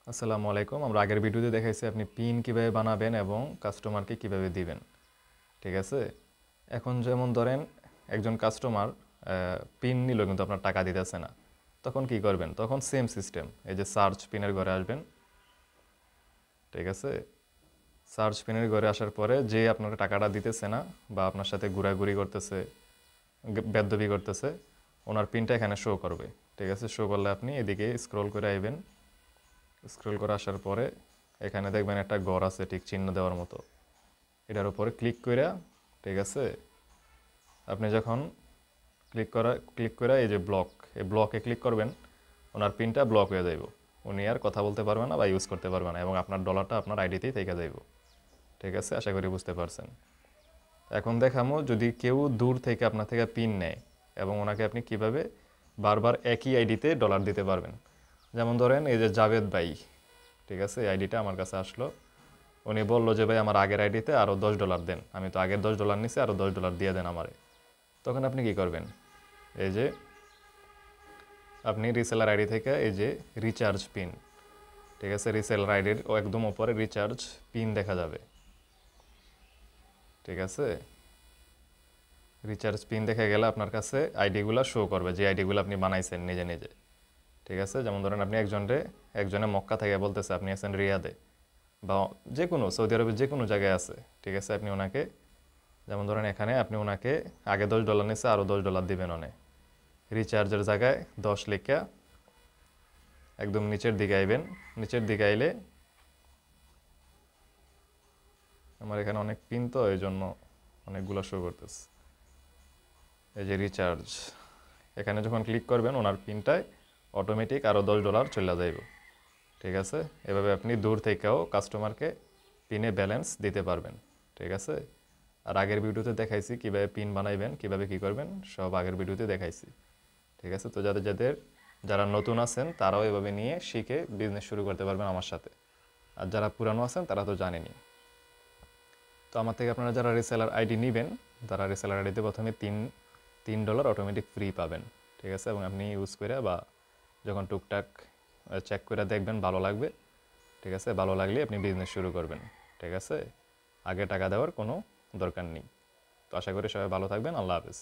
আসসালামু আলাইকুম। আমরা আগের ভিডিওতে দেখাইছি আপনি পিন কিভাবে বানাবেন এবং কাস্টমারকে কিভাবে দিবেন। ঠিক আছে? এখন যেমন ধরেন একজন কাস্টমার পিন নিল কিন্তু আপনার টাকা দিতেছে না। তখন কি করবেন? তখন সেম সিস্টেম। এই যে সার্চ পিনের ঘরে আসবেন। ঠিক আছে? সার্চ পিনের ঘরে আসার পরে যে আপনার টাকাটা দিতেছে না বা আপনার সাথে ঘোরাঘুরি করতেছে, বেদবি করতেছে, ওনার পিনটা এখানে শো করবে। ঠিক আছে? শো করলে আপনি এদিকে স্ক্রল করে আইবেন। স্ক্রল করে আসার পরে এখানে দেখবেন একটা ঘর আছে ঠিক চিহ্ন দেওয়ার মতো। এটার উপরে ক্লিক কইরা, ঠিক আছে, আপনি যখন ক্লিক করে এই যে ব্লক, এই ব্লকে ক্লিক করবেন, ওনার পিনটা ব্লক হয়ে যাইব। উনি আর কথা বলতে পারবে না বা ইউজ করতে পারবে না এবং আপনার ডলারটা আপনার আইডিতেই থেকে যাইব। ঠিক আছে? আশা করি বুঝতে পারছেন। এখন দেখামো যদি কেউ দূর থেকে আপনার থেকে পিন নেয় এবং ওনাকে আপনি কিভাবে বারবার একই আইডিতে ডলার দিতে পারবেন। যেমন ধরেন এই যে জাভেদ ভাই, ঠিক আছে, এই আইডিটা আমার কাছে আসলো। উনি বললো যে ভাই আমার আগের আইডিতে আরও $10 দেন, আমি তো আগের $10 নিছি, আরও $10 দিয়ে দেন আমারে। তখন আপনি কি করবেন? এই যে আপনি রিসেলার আইডি থেকে এই যে রিচার্জ পিন, ঠিক আছে, রিসেলার আইডির একদম উপরে রিচার্জ পিন দেখা যাবে। ঠিক আছে? রিচার্জ পিন দেখে গেলে আপনার কাছে আইডিগুলো শো করবে, যে আইডিগুলো আপনি বানাইছেন নিজে নিজে। ঠিক আছে? যেমন ধরেন আপনি একজনে মক্কা থেকে বলতেছে আপনি আছেন রিয়াদে বা যে কোনো সৌদি আরবের যে কোনো জায়গায় আছে। ঠিক আছে? আপনি ওনাকে, যেমন ধরেন এখানে আপনি ওনাকে আগে $10 নিচ্ছে, আরও $10 দিবেন অনেক। রিচার্জের জায়গায় 10 লিখা একদম নিচের দিকে আইবেন। নিচের দিকে আইলে আমার এখানে অনেক পিন, তো এই জন্য অনেকগুলো শো করতেছে। এই যে রিচার্জ, এখানে যখন ক্লিক করবেন ওনার পিনটায় অটোমেটিক আরও $10 চলে যাইব। ঠিক আছে? এভাবে আপনি দূর থেকেও কাস্টমারকে পিনে ব্যালেন্স দিতে পারবেন। ঠিক আছে? আর আগের ভিডিওতে দেখাইছি কীভাবে পিন বানাইবেন, কীভাবে কী করবেন, সব আগের ভিডিওতে দেখাইছি। ঠিক আছে? তো যারা নতুন আছেন তারাও এভাবে নিয়ে শিখে বিজনেস শুরু করতে পারবেন আমার সাথে। আর যারা পুরানো আছেন তারা তো জানেনই। তো আমার থেকে আপনারা যারা রিসেলার আইডি নেবেন, তারা রিসেলার আইডিতে প্রথমে $3 অটোমেটিক ফ্রি পাবেন। ঠিক আছে? এবং আপনি ইউজ করে বা যখন টুকটাক চেক করে দেখবেন ভালো লাগবে। ঠিক আছে? ভালো লাগলে আপনি বিজনেস শুরু করবেন। ঠিক আছে? আগে টাকা দেওয়ার কোনো দরকার নেই। তো আশা করি সবাই ভালো থাকবেন। আল্লাহ হাফেজ।